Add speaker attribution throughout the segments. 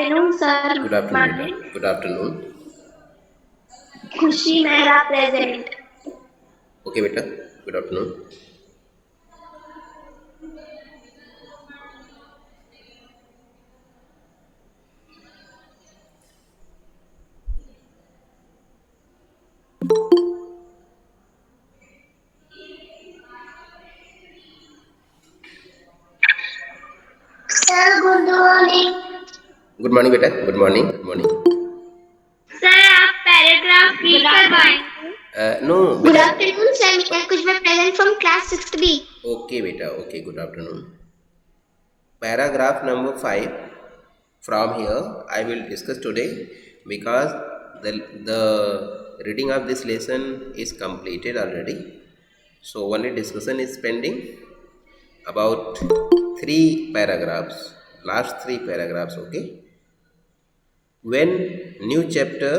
Speaker 1: afternoon, sir.
Speaker 2: Good afternoon, beta. Good afternoon.
Speaker 1: Khushi Mehra present.
Speaker 2: Okay, beta. Good afternoon.
Speaker 1: Sir, good morning.
Speaker 2: Good morning, beta. Good morning. Good morning.
Speaker 1: Sir, आप paragraph read करवाएंगे?
Speaker 2: No,
Speaker 1: Good
Speaker 2: beta.
Speaker 1: afternoon, sir. मैं कुछ present from class 6th B.
Speaker 2: Okay, beta. Okay, good afternoon. Paragraph number 5. From here, I will discuss today because the reading of this lesson is completed already. So only discussion is pending about 3 paragraphs. Last 3 paragraphs. Okay. When new chapter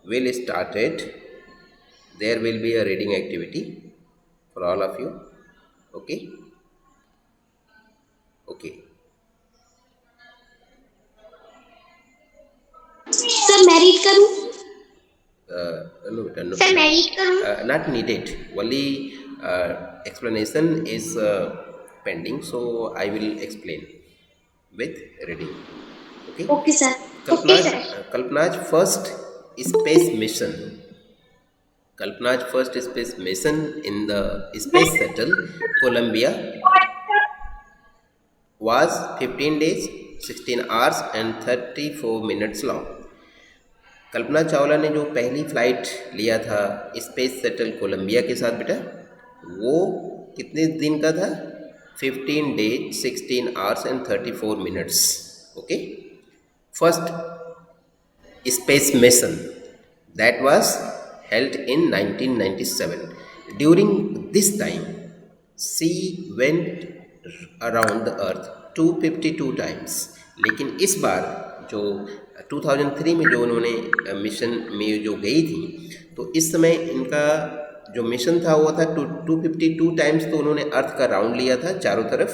Speaker 2: will started, there will be a reading activity for all of you. Okay. Okay.
Speaker 1: Sir, मैं read करूँ?
Speaker 2: No, no.
Speaker 1: Sir, मैं read करूँ?
Speaker 2: Not needed. Only explanation is pending, so I will explain with reading. Okay.
Speaker 1: Okay, sir. Okay, sir.
Speaker 2: Kalpana's first space mission. Kalpana's first space mission in the space shuttle Columbia was 15 days, 16 hours and 34 minutes long. कल्पना चावला ने जो पहली flight लिया था space shuttle Colombia के साथ बेटा, वो कितने दिन का था? 15 days, 16 hours and 34 minutes. Okay. First space mission that was held in 1997. During this time, she went around the earth 252 times. लेकिन इस बार जो 2003 में जो उन्होंने मिशन में जो गई थी, तो इस समय इनका जो मिशन था वो था 252 टाइम्स. तो उन्होंने अर्थ का राउंड लिया था, चारों तरफ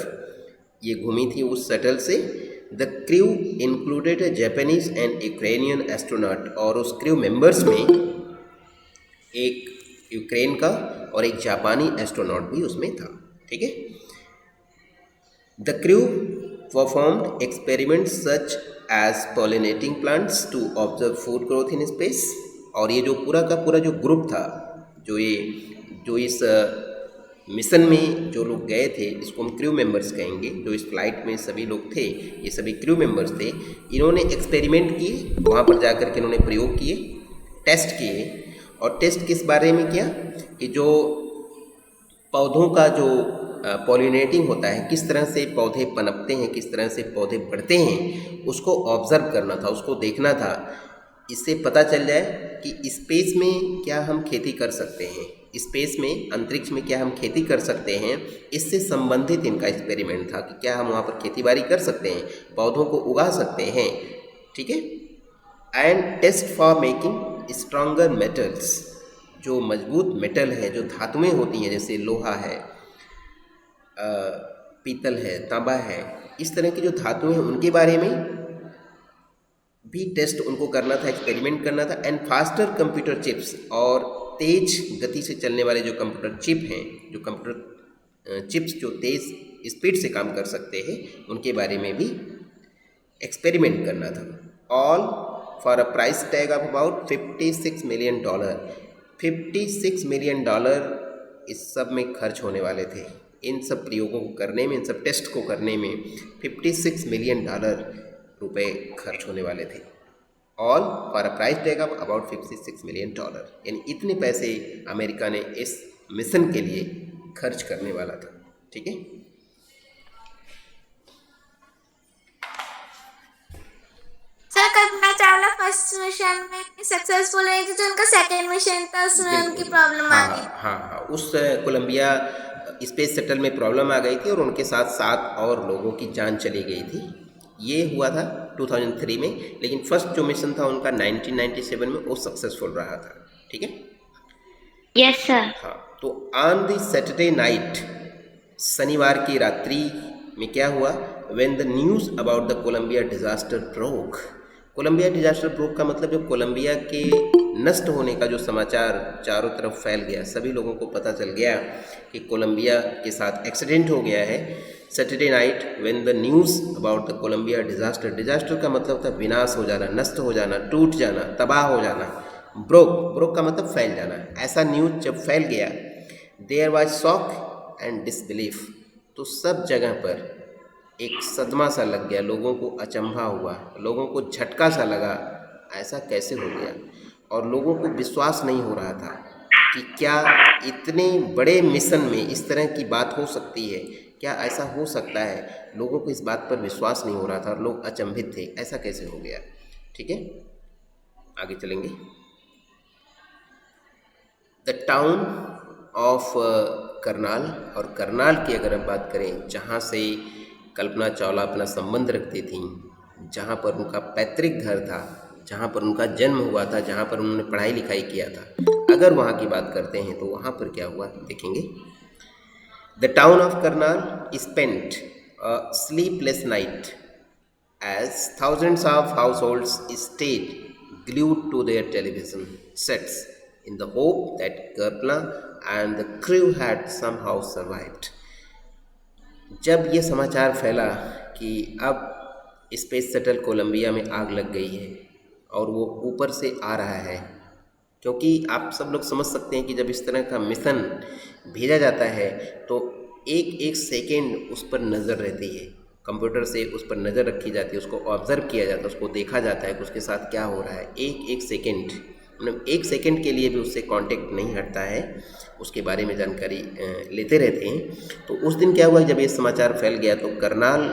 Speaker 2: ये घूमी थी उस शटल से. The crew included A Japanese and Ukrainian astronaut. और उस क्रू मेंबर्स में एक यूक्रेन का और एक जापानी एस्ट्रोनॉट भी उसमें था. ठीक है. The crew performed experiments such as pollinating plants to observe food growth in space. और ये जो पूरा का पूरा जो ग्रुप था, जो इस मिशन में जो लोग गए थे, इसको हम क्रू मेंबर्स कहेंगे, जो इस फ्लाइट में सभी लोग थे, ये सभी क्रू मेंबर्स थे. इन्होंने एक्सपेरिमेंट किए, वहाँ पर जाकर के इन्होंने प्रयोग किए, टेस्ट किए. और टेस्ट किस बारे में किया कि जो पौधों का जो पॉलिनेटिंग होता है, किस तरह से पौधे पनपते हैं, किस तरह से पौधे बढ़ते हैं, उसको ऑब्ज़र्व करना था, उसको देखना था. इससे पता चल जाए कि स्पेस में क्या हम खेती कर सकते हैं, स्पेस में, अंतरिक्ष में क्या हम खेती कर सकते हैं. इससे संबंधित इनका एक्सपेरिमेंट था कि क्या हम वहाँ पर खेती बाड़ी कर सकते हैं, पौधों को उगा सकते हैं. ठीक है. And test for making stronger metals. जो मजबूत मेटल है, जो धातुएं होती हैं, जैसे लोहा है, पीतल है, तांबा है, इस तरह की जो धातुएं हैं उनके बारे में भी टेस्ट उनको करना था, एक्सपेरिमेंट करना था. And faster computer chips. और तेज गति से चलने वाले जो कंप्यूटर चिप हैं, जो कंप्यूटर चिप्स जो तेज स्पीड से काम कर सकते हैं, उनके बारे में भी एक्सपेरिमेंट करना था. All for a price tag of about $56 million. $56 million इस सब में खर्च होने वाले थे. इन सब प्रयोगों को करने में, इन सब टेस्ट को करने में $56 मिलियन रुपए खर्च होने वाले थे. All for a price tag of about $56 million. यानी इतने पैसे अमेरिका ने इस मिशन के लिए खर्च करने वाला था. ठीक है.
Speaker 1: Sir, Kalpana Chawla first mission में सक्सेसफुल रही थी, तो उनका सेकंड मिशन था, उसमें उनकी प्रॉब्लम आ गई.
Speaker 2: हाँ, उस कोलंबिया स्पेस शटल में प्रॉब्लम आ गई थी और उनके साथ 7 और लोगों की जान चली गई थी. ये हुआ था 2003 में. लेकिन फर्स्ट जो मिशन था उनका 1997 में, वो सक्सेसफुल रहा था. ठीक है.
Speaker 1: Yes sir.
Speaker 2: हाँ. तो ऑन द सैटरडे नाइट, शनिवार की रात्रि में क्या हुआ, when the news about the Columbia disaster broke. Columbia disaster broke का मतलब जो कोलंबिया के नष्ट होने का जो समाचार चारों तरफ फैल गया, सभी लोगों को पता चल गया कि कोलंबिया के साथ एक्सीडेंट हो गया है। Saturday night when the news about the Columbia disaster, disaster का मतलब था विनाश हो जाना, नष्ट हो जाना, टूट जाना, तबाह हो जाना। ब्रोक, ब्रोक का मतलब फैल जाना। ऐसा न्यूज़ जब फैल गया, there was shock and disbelief, तो सब जगह पर एक सदमा सा लग गया, लोगों को अचंभा हुआ, लोगों को झटका सा लगा, ऐसा कैसे हो गया। और लोगों को विश्वास नहीं हो रहा था कि क्या इतने बड़े मिशन में इस तरह की बात हो सकती है, क्या ऐसा हो सकता है। लोगों को इस बात पर विश्वास नहीं हो रहा था और लोग अचंभित थे, ऐसा कैसे हो गया। ठीक है, आगे चलेंगे। द टाउन ऑफ करनाल, और करनाल की अगर हम बात करें, जहाँ से कल्पना चावला अपना संबंध रखती थी, जहाँ पर उनका पैतृक घर था, जहाँ पर उनका जन्म हुआ था, जहाँ पर उन्होंने पढ़ाई लिखाई किया था, अगर वहाँ की बात करते हैं तो वहाँ पर क्या हुआ देखेंगे। The town of Karnal spent a sleepless night as thousands of households stayed glued to their television sets in the hope that Kalpana and the crew had somehow survived. जब ये समाचार फैला कि अब स्पेस शटल कोलंबिया में आग लग गई है और वो ऊपर से आ रहा है, क्योंकि आप सब लोग समझ सकते हैं कि जब इस तरह का मिशन भेजा जाता है तो एक एक सेकेंड उस पर नज़र रहती है, कंप्यूटर से उस पर नज़र रखी जाती है, उसको ऑब्ज़र्व किया जाता है, उसको देखा जाता है कि उसके साथ क्या हो रहा है। एक एक सेकेंड, मतलब एक सेकेंड के लिए भी उससे कांटेक्ट नहीं हटता है, उसके बारे में जानकारी लेते रहते हैं। तो उस दिन क्या हुआ, जब ये समाचार फैल गया तो करनाल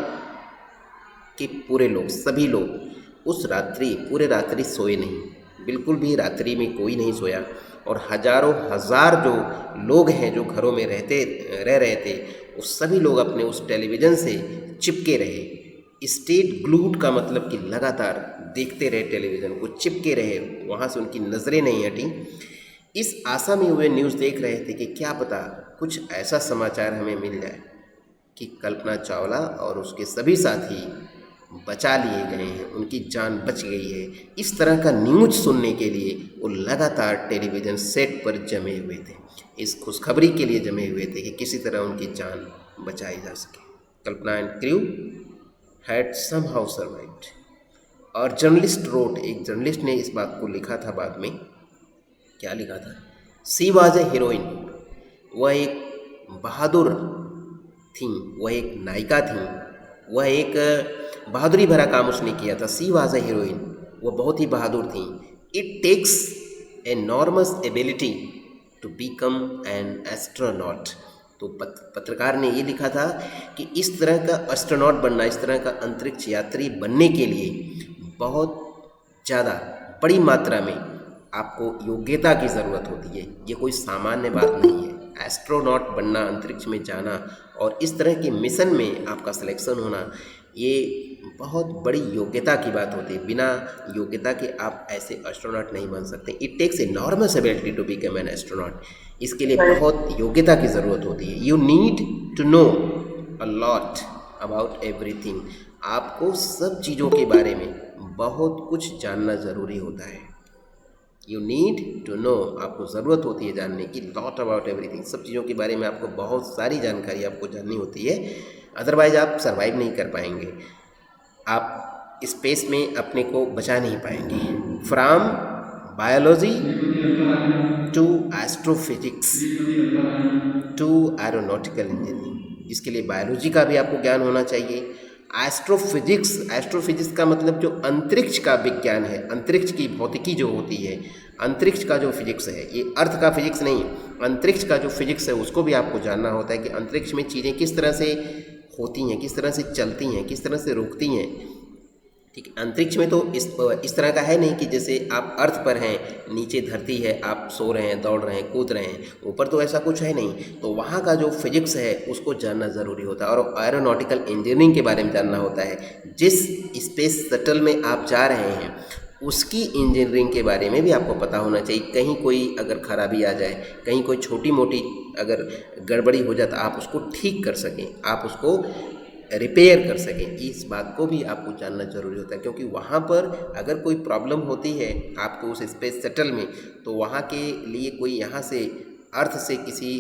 Speaker 2: के पूरे लोग, सभी लोग उस रात्रि, पूरे रात्रि सोए नहीं, बिल्कुल भी रात्रि में कोई नहीं सोया। और हजारों हजार जो लोग हैं जो घरों में रह रहे थे, उस सभी लोग अपने उस टेलीविज़न से चिपके रहे। स्टेट ग्लूड का मतलब कि लगातार देखते रहे, टेलीविज़न को चिपके रहे, वहाँ से उनकी नज़रें नहीं हटी। इस आशा में वे न्यूज़ देख रहे थे कि क्या पता कुछ ऐसा समाचार हमें मिल जाए कि कल्पना चावला और उसके सभी साथी बचा लिए गए हैं, उनकी जान बच गई है। इस तरह का न्यूज़ सुनने के लिए वो लगातार टेलीविज़न सेट पर जमे हुए थे, इस खुशखबरी के लिए जमे हुए थे कि किसी तरह उनकी जान बचाई जा सके। Kalpana and crew had somehow survived. और जर्नलिस्ट रोट, एक जर्नलिस्ट ने इस बात को लिखा था बाद में, क्या लिखा था, सी वाज ए हीरोइन, वह एक बहादुर थी, वह एक नायिका थी, वह एक बहादुरी भरा काम उसने किया था। सी वाज ए हीरोइन, वह बहुत ही बहादुर थी। It takes enormous ability to become an astronaut. तो पत्रकार ने ये लिखा था कि इस तरह का एस्ट्रोनॉट बनना, इस तरह का अंतरिक्ष यात्री बनने के लिए बहुत ज़्यादा बड़ी मात्रा में आपको योग्यता की ज़रूरत होती है। ये कोई सामान्य बात नहीं है। एस्ट्रोनॉट बनना, अंतरिक्ष में जाना और इस तरह के मिशन में आपका सिलेक्शन होना, ये बहुत बड़ी योग्यता की बात होती है। बिना योग्यता के आप ऐसे एस्ट्रोनॉट नहीं बन सकते। It takes enormous ability to become an astronaut. इसके लिए बहुत योग्यता की ज़रूरत होती है। You need to know a lot about everything. आपको सब चीज़ों के बारे में बहुत कुछ जानना ज़रूरी होता है। यू नीड टू नो, आपको ज़रूरत होती है जानने की, लॉट अबाउट एवरीथिंग, सब चीज़ों के बारे में आपको बहुत सारी जानकारी आपको जाननी होती है, अदरवाइज आप सर्वाइव नहीं कर पाएंगे, आप स्पेस में अपने को बचा नहीं पाएंगे। From biology to astrophysics to aeronautical engineering, इसके लिए बायोलॉजी का भी आपको ज्ञान होना चाहिए। एस्ट्रोफिजिक्स, एस्ट्रोफिजिक्स का मतलब जो अंतरिक्ष का विज्ञान है, अंतरिक्ष की भौतिकी जो होती है, अंतरिक्ष का जो फिजिक्स है, ये अर्थ का फिजिक्स नहीं, अंतरिक्ष का जो फिजिक्स है उसको भी आपको जानना होता है कि अंतरिक्ष में चीज़ें किस तरह से होती हैं, किस तरह से चलती हैं, किस तरह से रुकती हैं। ठीक है, अंतरिक्ष में तो इस तरह का है नहीं कि जैसे आप अर्थ पर हैं, नीचे धरती है, आप सो रहे हैं, दौड़ रहे हैं, कूद रहे हैं, ऊपर तो ऐसा कुछ है नहीं। तो वहाँ का जो फिजिक्स है उसको जानना ज़रूरी होता है और एरोनॉटिकल इंजीनियरिंग के बारे में जानना होता है। जिस स्पेस शटल में आप जा रहे हैं उसकी इंजीनियरिंग के बारे में भी आपको पता होना चाहिए। कहीं कोई अगर खराबी आ जाए, कहीं कोई छोटी मोटी अगर गड़बड़ी हो जाए तो आप उसको ठीक कर सकें, आप उसको रिपेयर कर सकें, इस बात को भी आपको जानना ज़रूरी होता है। क्योंकि वहाँ पर अगर कोई प्रॉब्लम होती है आपको उस स्पेस शटल में, तो वहाँ के लिए कोई यहाँ से अर्थ से किसी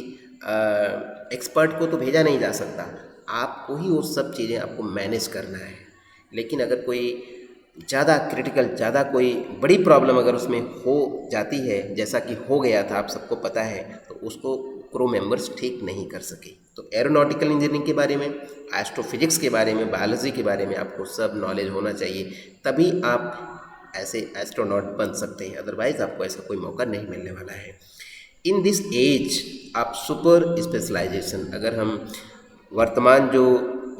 Speaker 2: एक्सपर्ट को तो भेजा नहीं जा सकता, आपको ही वो सब चीज़ें आपको मैनेज करना है। लेकिन अगर कोई ज़्यादा क्रिटिकल, ज़्यादा कोई बड़ी प्रॉब्लम अगर उसमें हो जाती है, जैसा कि हो गया था, आप सबको पता है, तो उसको क्रू मेंबर्स ठीक नहीं कर सके। तो एरोनॉटिकल इंजीनियरिंग के बारे में, एस्ट्रोफिजिक्स के बारे में, बायोलॉजी के बारे में आपको सब नॉलेज होना चाहिए, तभी आप ऐसे एस्ट्रोनॉट बन सकते हैं। अदरवाइज़ आपको ऐसा कोई मौका नहीं मिलने वाला है। इन दिस एज आप सुपर स्पेशलाइजेशन, अगर हम वर्तमान जो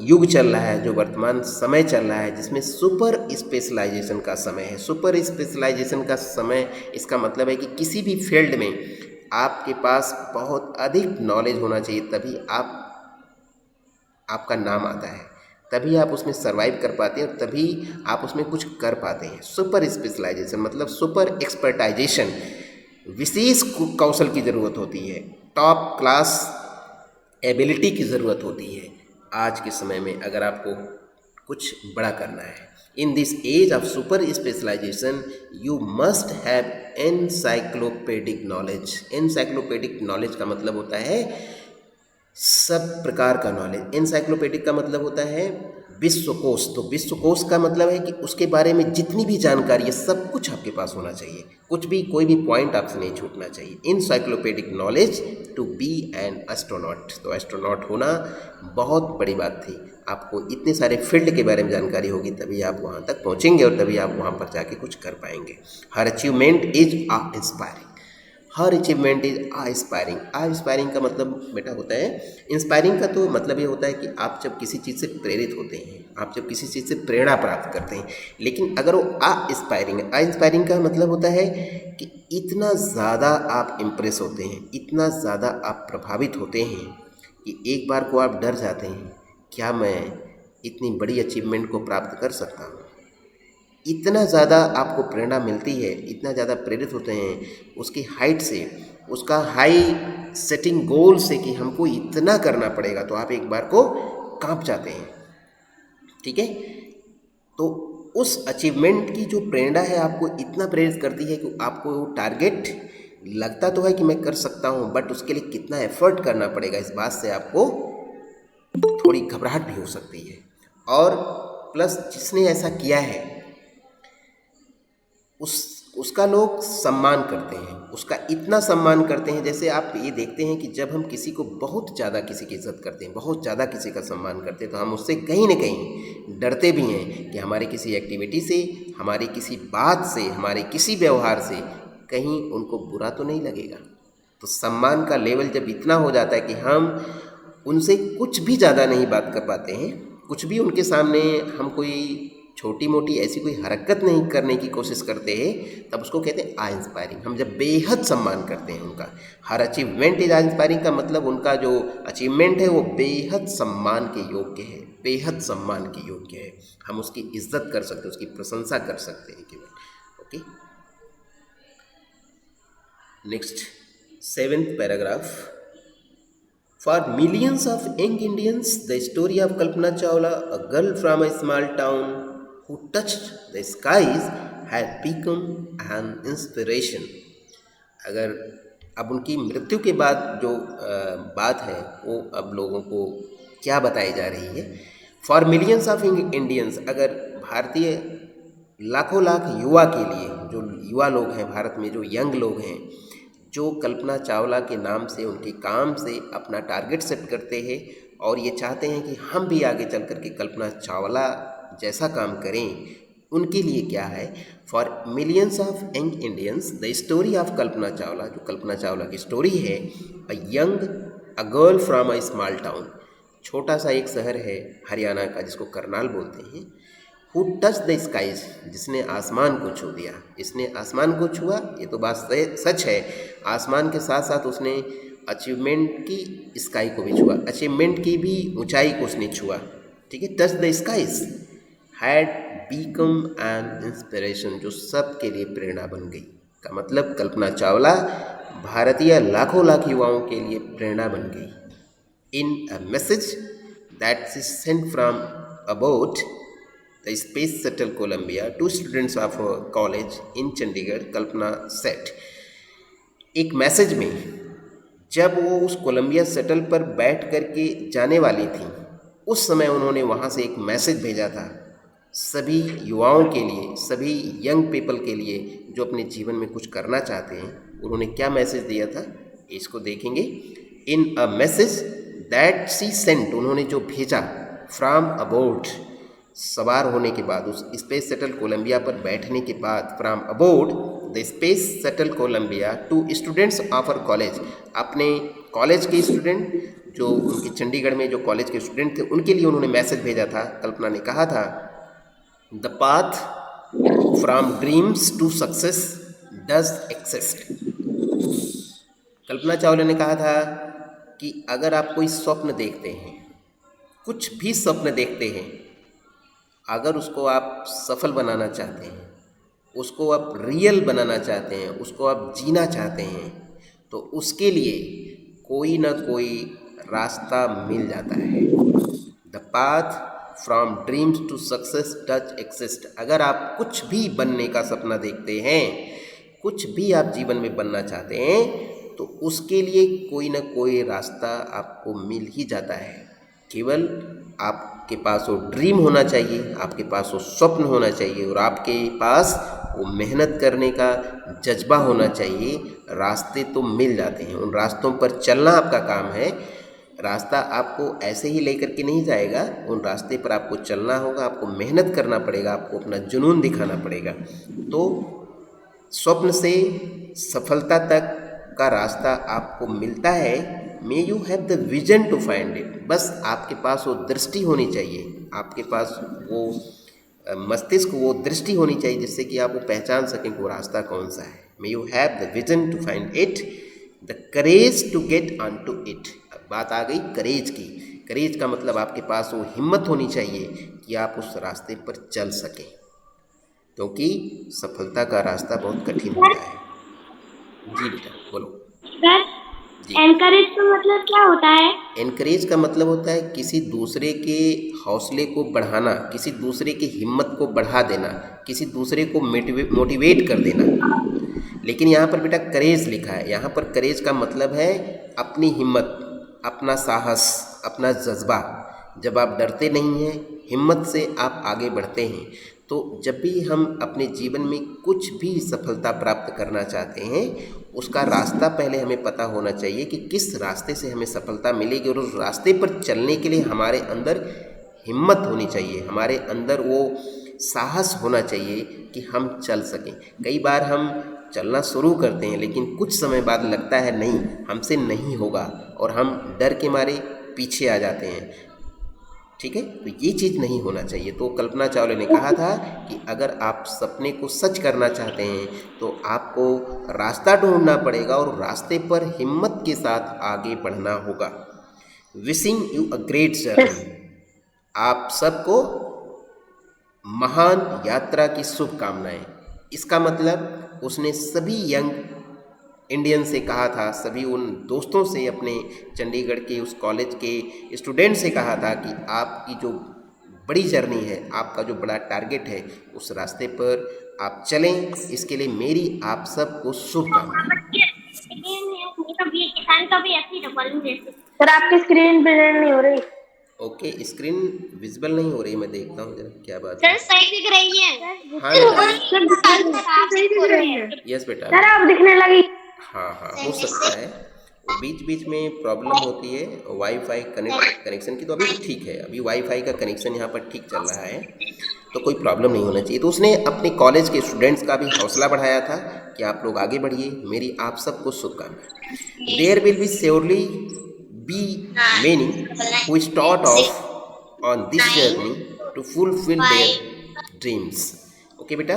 Speaker 2: युग चल रहा है, जो वर्तमान समय चल रहा है, जिसमें सुपर स्पेशलाइजेशन का समय है। सुपर स्पेशलाइजेशन का समय, इसका मतलब है कि किसी भी फील्ड में आपके पास बहुत अधिक नॉलेज होना चाहिए, तभी आपका नाम आता है, तभी आप उसमें सर्वाइव कर पाते हैं और तभी आप उसमें कुछ कर पाते हैं। सुपर स्पेशलाइजेशन मतलब सुपर एक्सपर्टाइजेशन, विशेष कौशल की ज़रूरत होती है, टॉप क्लास एबिलिटी की ज़रूरत होती है आज के समय में, अगर आपको कुछ बड़ा करना है। In this age of super specialisation you must have encyclopaedic knowledge. Encyclopaedic knowledge का मतलब होता है सब प्रकार का नॉलेज। एनसाइक्लोपीडिक का मतलब होता है विश्वकोश। तो विश्वकोश का मतलब है कि उसके बारे में जितनी भी जानकारी है सब कुछ आपके पास होना चाहिए, कुछ भी, कोई भी पॉइंट आपसे नहीं छूटना चाहिए। Encyclopaedic knowledge to be an astronaut. तो एस्ट्रोनॉट होना बहुत बड़ी बात थी। आपको इतने सारे फील्ड के बारे में जानकारी होगी, तभी आप वहाँ तक पहुँचेंगे और तभी आप वहाँ पर जाके कुछ कर पाएंगे। हर अचीवमेंट इज आ इंस्पायरिंग। हर achievement is a inspiring. A inspiring का मतलब बेटा होता है, इंस्पायरिंग का तो मतलब ये होता है कि आप जब किसी चीज़ से प्रेरित होते हैं, आप जब किसी चीज़ से प्रेरणा प्राप्त करते हैं। लेकिन अगर वो आ इंस्पायरिंग है, आ इंस्पायरिंग का मतलब होता है कि इतना ज़्यादा आप इम्प्रेस होते हैं, इतना ज़्यादा आप प्रभावित होते हैं कि एक बार को आप डर जाते हैं, क्या मैं इतनी बड़ी अचीवमेंट को प्राप्त कर सकता हूँ। इतना ज़्यादा आपको प्रेरणा मिलती है, इतना ज़्यादा प्रेरित होते हैं उसकी हाइट से, उसका हाई सेटिंग गोल से कि हमको इतना करना पड़ेगा, तो आप एक बार को कांप जाते हैं। ठीक है, तो उस अचीवमेंट की जो प्रेरणा है आपको इतना प्रेरित करती है कि आपको वो टारगेट लगता तो है कि मैं कर सकता हूँ, बट उसके लिए कितना एफर्ट करना पड़ेगा, इस बात से आपको थोड़ी घबराहट भी हो सकती है। और प्लस जिसने ऐसा किया है उसका लोग सम्मान करते हैं, उसका इतना सम्मान करते हैं। जैसे आप ये देखते हैं कि जब हम किसी को बहुत ज़्यादा किसी की इज्जत करते हैं, बहुत ज़्यादा किसी का सम्मान करते हैं, तो हम उससे कहीं ना कहीं डरते भी हैं कि हमारी किसी एक्टिविटी से, हमारी किसी बात से, हमारे किसी व्यवहार से कहीं उनको बुरा तो नहीं लगेगा। तो सम्मान का लेवल जब इतना हो जाता है कि हम उनसे कुछ भी ज़्यादा नहीं बात कर पाते हैं, कुछ भी उनके सामने हम कोई छोटी मोटी ऐसी कोई हरकत नहीं करने की कोशिश करते हैं, तब उसको कहते हैं आ इंस्पायरिंग। हम जब बेहद सम्मान करते हैं उनका, हर अचीवमेंट इज आ इंस्पायरिंग का मतलब उनका जो अचीवमेंट है वो बेहद सम्मान के योग्य है, बेहद सम्मान के योग्य है। हम उसकी इज्जत कर सकते हैं, उसकी प्रशंसा कर सकते हैं केवल। Okay, next 7th paragraph. For millions of young Indians, the story of Kalpana Chawla, a girl from a small town who touched the skies, had become an inspiration. अगर अब उनकी मृत्यु के बाद जो बात है वो अब लोगों को क्या बताई जा रही है। फॉर मिलियंस ऑफ इंडियंस, अगर भारतीय लाखों लाख युवा के लिए, जो युवा लोग हैं भारत में, जो यंग लोग हैं, जो कल्पना चावला के नाम से, उनके काम से अपना टारगेट सेट करते हैं और ये चाहते हैं कि हम भी आगे चल कर के कल्पना चावला जैसा काम करें, उनके लिए क्या है। For millions of young Indians the story of Kalpana Chawla, जो कल्पना चावला की स्टोरी है, a girl from a small town, छोटा सा एक शहर है हरियाणा का जिसको करनाल बोलते हैं। हु टच द स्काइज, जिसने आसमान को छू दिया। इसने आसमान को छुआ, ये तो बात सच है। आसमान के साथ साथ उसने अचीवमेंट की स्काई को भी छुआ, अचीवमेंट की भी ऊंचाई को उसने छुआ। ठीक है, touch the skies had become an inspiration, जो सब के लिए प्रेरणा बन गई। का मतलब कल्पना चावला भारतीय लाखों लाख युवाओं के लिए प्रेरणा बन गई। In a message that is sent from aboard the Space Shuttle Columbia to students of a college in Chandigarh, Kalpana said. एक मैसेज में जब वो उस कोलंबिया शटल पर बैठ करके जाने वाली थी, उस समय उन्होंने वहाँ से एक मैसेज भेजा था सभी युवाओं के लिए, सभी यंग पीपल के लिए जो अपने जीवन में कुछ करना चाहते हैं। उन्होंने क्या मैसेज दिया था, इसको देखेंगे। In a message that she sent, उन्होंने जो भेजा फ्रॉम अबोर्ड, सवार होने के बाद, उस स्पेस शटल कोलंबिया पर बैठने के बाद, from aboard the space shuttle Columbia to students of our college, अपने कॉलेज के स्टूडेंट जो उनके चंडीगढ़ में जो कॉलेज के स्टूडेंट थे उनके लिए उन्होंने मैसेज भेजा था। कल्पना ने कहा था the path from dreams to success does exist. Kalpana Chawla ने कहा था कि अगर आप कोई स्वप्न देखते हैं, कुछ भी स्वप्न देखते हैं, अगर उसको आप सफल बनाना चाहते हैं, उसको आप रियल बनाना चाहते हैं, उसको आप जीना चाहते हैं, तो उसके लिए कोई ना कोई रास्ता मिल जाता है। The path from dreams to success does exist. अगर आप कुछ भी बनने का सपना देखते हैं, कुछ भी आप जीवन में बनना चाहते हैं, तो उसके लिए कोई ना कोई रास्ता आपको मिल ही जाता है। केवल आपके पास वो ड्रीम होना चाहिए, आपके पास वो स्वप्न होना चाहिए और आपके पास वो मेहनत करने का जज्बा होना चाहिए। रास्ते तो मिल जाते हैं, उन रास्तों पर चलना आपका काम है। रास्ता आपको ऐसे ही लेकर के नहीं जाएगा, उन रास्ते पर आपको चलना होगा, आपको मेहनत करना पड़ेगा, आपको अपना जुनून दिखाना पड़ेगा। तो स्वप्न से सफलता तक का रास्ता आपको मिलता है। May you have the vision to find it. बस आपके पास वो दृष्टि होनी चाहिए, आपके पास वो मस्तिष्क, वो दृष्टि होनी चाहिए जिससे कि आप वो पहचान सकें कि वो रास्ता कौन सा है। May you have the vision to find it, the courage to get on to it. अब बात आ गई करेज की। करेज का मतलब आपके पास वो हिम्मत होनी चाहिए कि आप उस रास्ते पर चल सकें, क्योंकि सफलता का रास्ता बहुत कठिन होता है। जी बेटा बोलो।
Speaker 3: सर,
Speaker 2: जी,
Speaker 3: एनकरेज का मतलब क्या होता है?
Speaker 2: एनकरेज का मतलब होता है किसी दूसरे के हौसले को बढ़ाना, किसी दूसरे की हिम्मत को बढ़ा देना, किसी दूसरे को मोटिवेट कर देना। लेकिन यहाँ पर बेटा करेज लिखा है। यहाँ पर करेज का मतलब है अपनी हिम्मत, अपना साहस, अपना जज्बा। जब आप डरते नहीं हैं, हिम्मत से आप आगे बढ़ते हैं। तो जब भी हम अपने जीवन में कुछ भी सफलता प्राप्त करना चाहते हैं, उसका रास्ता पहले हमें पता होना चाहिए कि किस रास्ते से हमें सफलता मिलेगी, और उस रास्ते पर चलने के लिए हमारे अंदर हिम्मत होनी चाहिए, हमारे अंदर वो साहस होना चाहिए कि हम चल सकें। कई बार हम चलना शुरू करते हैं लेकिन कुछ समय बाद लगता है नहीं, हमसे नहीं होगा, और हम डर के मारे पीछे आ जाते हैं। ठीक है, तो ये चीज़ नहीं होना चाहिए। तो कल्पना चावला ने कहा था कि अगर आप सपने को सच करना चाहते हैं तो आपको रास्ता ढूंढना पड़ेगा और रास्ते पर हिम्मत के साथ आगे बढ़ना होगा। Wishing you a great journey. आप सबको महान यात्रा की शुभकामनाएं। इसका मतलब उसने सभी यंग इंडियन से कहा था, सभी उन दोस्तों से, अपने चंडीगढ़ के उस कॉलेज के स्टूडेंट से कहा था कि आपकी जो बड़ी जर्नी है, आपका जो बड़ा टारगेट है, उस रास्ते पर आप चलें। इसके लिए मेरी आप सबको शुभकामनाएं।
Speaker 3: सर, आपकी स्क्रीन प्रेजेंट नहीं हो रही।
Speaker 2: ओके, स्क्रीन विजिबल नहीं हो रही, मैं देखता हूँ जरा क्या बात है।
Speaker 3: सही दिख रही है।
Speaker 2: हाँ बेटा,
Speaker 3: सही दिख रही है।
Speaker 2: यस बेटा,
Speaker 3: सर, आप दिखने लगी।
Speaker 2: हाँ हो सकता है, बीच बीच में प्रॉब्लम होती है वाईफाई कनेक्शन की। तो अभी ठीक है, अभी वाईफाई का कनेक्शन यहाँ पर ठीक चल रहा है, तो कोई प्रॉब्लम नहीं होना चाहिए। तो उसने अपने कॉलेज के स्टूडेंट्स का भी हौसला बढ़ाया था कि आप लोग आगे बढ़िए, मेरी आप सबको शुभकामनाएं। There will be surely be many who start off on this journey to fulfil their dreams. Okay बेटा,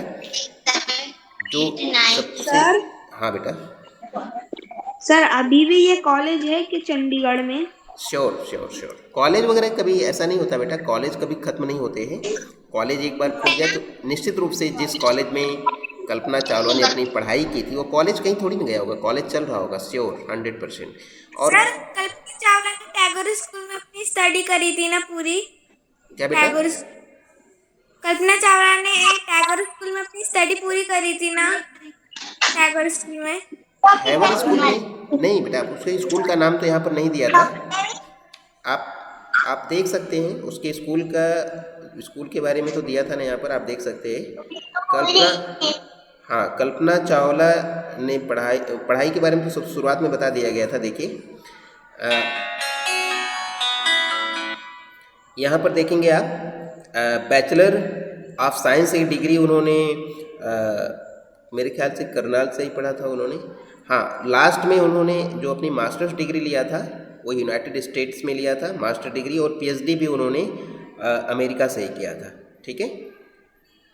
Speaker 2: जो सबसे,
Speaker 3: सर,
Speaker 2: हाँ बेटा,
Speaker 3: सर अभी भी ये कॉलेज है कि चंडीगढ़ में?
Speaker 2: श्योर। कॉलेज वगैरह कभी ऐसा नहीं होता बेटा, कॉलेज कभी खत्म नहीं होते हैं। कॉलेज एक बार खुल गया तो निश्चित रूप से जिस कॉलेज में कल्पना चावला ने अपनी पढ़ाई की थी वो कॉलेज कहीं थोड़ी नहीं गया होगा, कॉलेज चल रहा होगा, श्योर 100%। और
Speaker 1: सर कल्पना चावला ने टैगोर स्कूल में अपनी स्टडी करी थी ना पूरी
Speaker 2: क्या बेटा?
Speaker 1: टैगोर कल्पना चावला ने टैगोर स्कूल में अपनी स्टडी पूरी करी थी ना टैगोर स्कूल में।
Speaker 2: हैवर स्कूल में नहीं बेटा, उसके स्कूल का नाम तो यहाँ पर नहीं दिया था। आप देख सकते हैं उसके स्कूल के बारे में तो दिया था ना यहाँ पर, आप देख सकते हैं। हाँ, कल्पना चावला ने पढ़ाई के बारे में तो सब शुरुआत में बता दिया गया था। देखिए यहाँ पर देखेंगे आप, बैचलर ऑफ साइंस की डिग्री उन्होंने मेरे ख्याल से करनाल से ही पढ़ा था उन्होंने। हाँ, लास्ट में उन्होंने जो अपनी मास्टर्स डिग्री लिया था वो यूनाइटेड स्टेट्स में लिया था मास्टर डिग्री, और पीएचडी भी उन्होंने अमेरिका से ही किया था। ठीक है।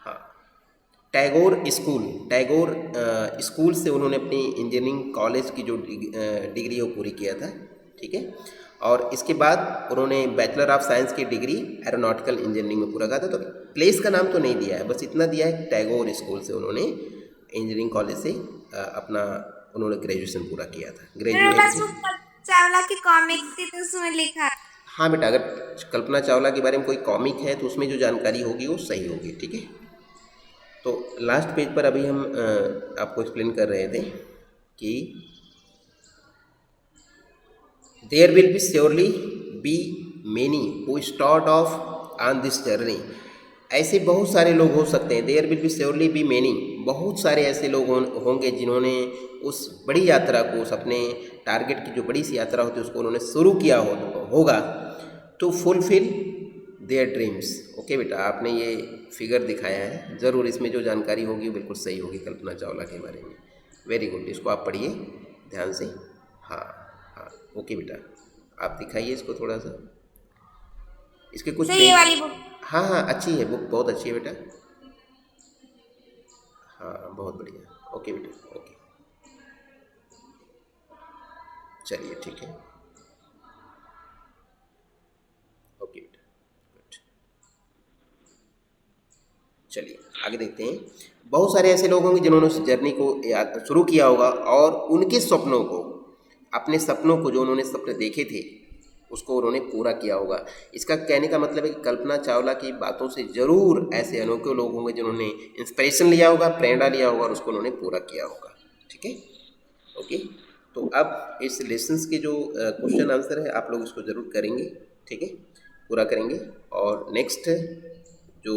Speaker 2: हाँ, टैगोर स्कूल से उन्होंने अपनी इंजीनियरिंग कॉलेज की जो डिग्री है वो पूरी किया था। ठीक है। और इसके बाद उन्होंने बैचलर ऑफ साइंस की डिग्री एरोनॉटिकल इंजीनियरिंग में पूरा किया था। तो प्लेस का नाम तो नहीं दिया है, बस इतना दिया है टैगोर स्कूल से उन्होंने इंजीनियरिंग कॉलेज से उन्होंने ग्रेजुएशन पूरा किया था। ग्रेजुएट
Speaker 1: चावला की कॉमिक थी तो उसमें लिखा।
Speaker 2: हाँ बेटा, अगर कल्पना चावला के बारे में कोई कॉमिक है तो उसमें जो जानकारी होगी वो सही होगी। ठीक है। तो लास्ट पेज पर अभी हम आपको एक्सप्लेन कर रहे थे कि there will be surely be many who start off on this journey. ऐसे बहुत सारे लोग हो सकते हैं। There will be surely be many, बहुत सारे ऐसे लोग होंगे जिन्होंने उस बड़ी यात्रा को, उस अपने टारगेट की जो बड़ी सी यात्रा होती है उसको उन्होंने शुरू किया होगा to fulfil their dreams. Okay बेटा, आपने ये फिगर दिखाया है, ज़रूर इसमें जो जानकारी होगी वो बिल्कुल सही होगी कल्पना चावला के बारे में। वेरी गुड, इसको आप पढ़िए ध्यान से। हाँ हाँ, ओके बेटा, आप दिखाइए इसको थोड़ा सा, इसके कुछ
Speaker 1: तो ये वाली बुक।
Speaker 2: हाँ हाँ, अच्छी है बुक, बहुत अच्छी है बेटा। हाँ, बहुत बढ़िया। ओके बेटा, ओके, चलिए ठीक है। ओके बेटा, गुड। चलिए आगे देखते हैं। बहुत सारे ऐसे लोग होंगे जिन्होंने उस जर्नी को शुरू किया होगा और उनके सपनों को, अपने सपनों को जो उन्होंने सपने देखे थे उसको उन्होंने पूरा किया होगा। इसका कहने का मतलब है कि कल्पना चावला की बातों से ज़रूर ऐसे अनोखे लोग होंगे जिन्होंने इंस्पिरेशन लिया होगा, प्रेरणा लिया होगा और उसको उन्होंने पूरा किया होगा। ठीक है। ओके, तो अब इस लेसन्स के जो क्वेश्चन आंसर है आप लोग इसको ज़रूर करेंगे। ठीक है, पूरा करेंगे। और नेक्स्ट जो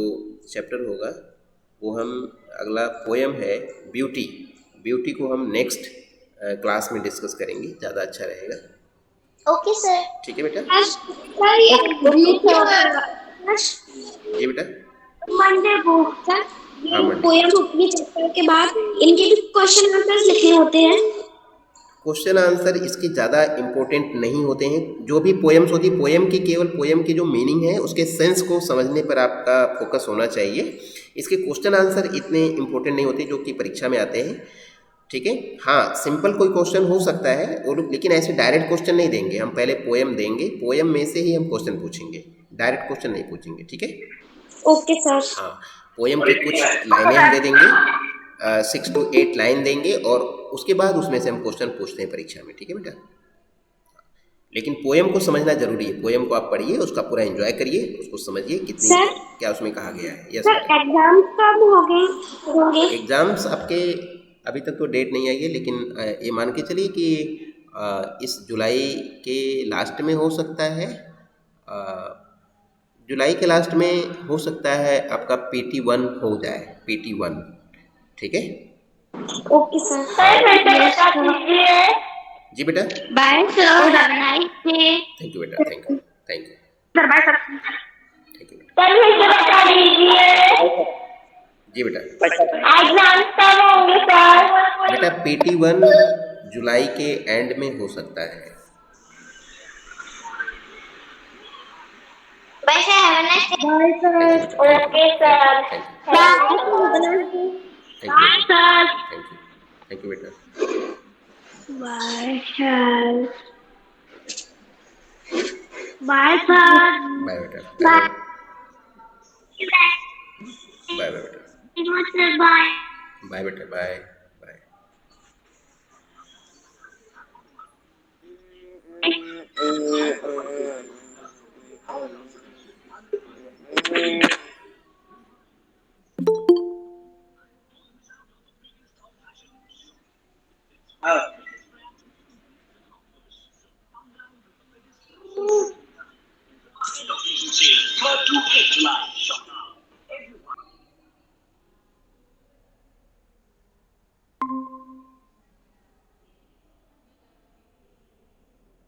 Speaker 2: चैप्टर होगा वो हम, अगला पोएम है ब्यूटी को हम नेक्स्ट क्लास में डिस्कस करेंगे, ज़्यादा अच्छा रहेगा।
Speaker 1: Okay sir.
Speaker 2: ठीक है बेटा। जी बेटा।
Speaker 3: मंडे बुक सर,
Speaker 2: हाँ,
Speaker 3: ये
Speaker 2: मंडे।
Speaker 3: पोएम अपनी चैप्टर के बाद इनके भी क्वेश्चन आंसर लिखने होते हैं।
Speaker 2: क्वेश्चन आंसर इसके ज़्यादा इम्पोर्टेंट नहीं होते हैं। जो भी पोएम्स होती है, पोएम की केवल पोएम की जो मीनिंग है उसके सेंस को समझने पर आपका फोकस होना चाहिए। इसके क्वेश्चन आंसर इतने इम्पोर्टेंट नहीं होते जो कि परीक्षा में आते हैं। ठीक है। हाँ, सिंपल कोई क्वेश्चन हो सकता है वो लोग, लेकिन ऐसे डायरेक्ट क्वेश्चन नहीं देंगे। हम पहले पोएम देंगे, पोएम में से ही हम क्वेश्चन पूछेंगे, डायरेक्ट क्वेश्चन नहीं पूछेंगे। ठीक है।
Speaker 3: Okay sir.
Speaker 2: हाँ, पोएम की कुछ लाइनें हम दे देंगे, 6 to 8 लाइन देंगे और उसके बाद उसमें से हम क्वेश्चन पूछते हैं परीक्षा में। ठीक है बेटा। लेकिन पोएम को समझना जरूरी है। पोएम को आप पढ़िए, उसका पूरा एंजॉय करिए, उसको समझिए कितनी
Speaker 3: सर,
Speaker 2: क्या उसमें कहा गया है। यस
Speaker 3: सर
Speaker 2: बेटा।
Speaker 3: एग्जाम कब होंगे?
Speaker 2: एग्ज़ाम्स आपके अभी तक तो डेट नहीं आई है, लेकिन ये मान के चलिए कि इस जुलाई के लास्ट में हो सकता है। जुलाई के लास्ट में हो सकता है आपका PT1 हो जाए, PT1। ठीक है।
Speaker 3: Okay sir.
Speaker 2: जी बेटा।
Speaker 3: Bye sir, have a nice day.
Speaker 2: Thank you बेटा, thank you, thank you,
Speaker 3: sir bye sir.
Speaker 2: Thank you बेटा।
Speaker 3: बता दीजिए
Speaker 2: जी बेटा।
Speaker 3: एग्जाम कब होंगे सर?
Speaker 2: बेटा PT1 जुलाई के एंड में हो सकता है।
Speaker 1: Bye sir, have a nice day.
Speaker 3: Bye sir.
Speaker 1: Okay sir.
Speaker 3: Bye sir.
Speaker 2: Thank you बेटा।
Speaker 3: Bye sir. Bye sir.
Speaker 2: Bye बेटा।
Speaker 3: बाय
Speaker 2: बाय बेटा।
Speaker 3: बाय।
Speaker 2: बाय बेटा। Bye bye.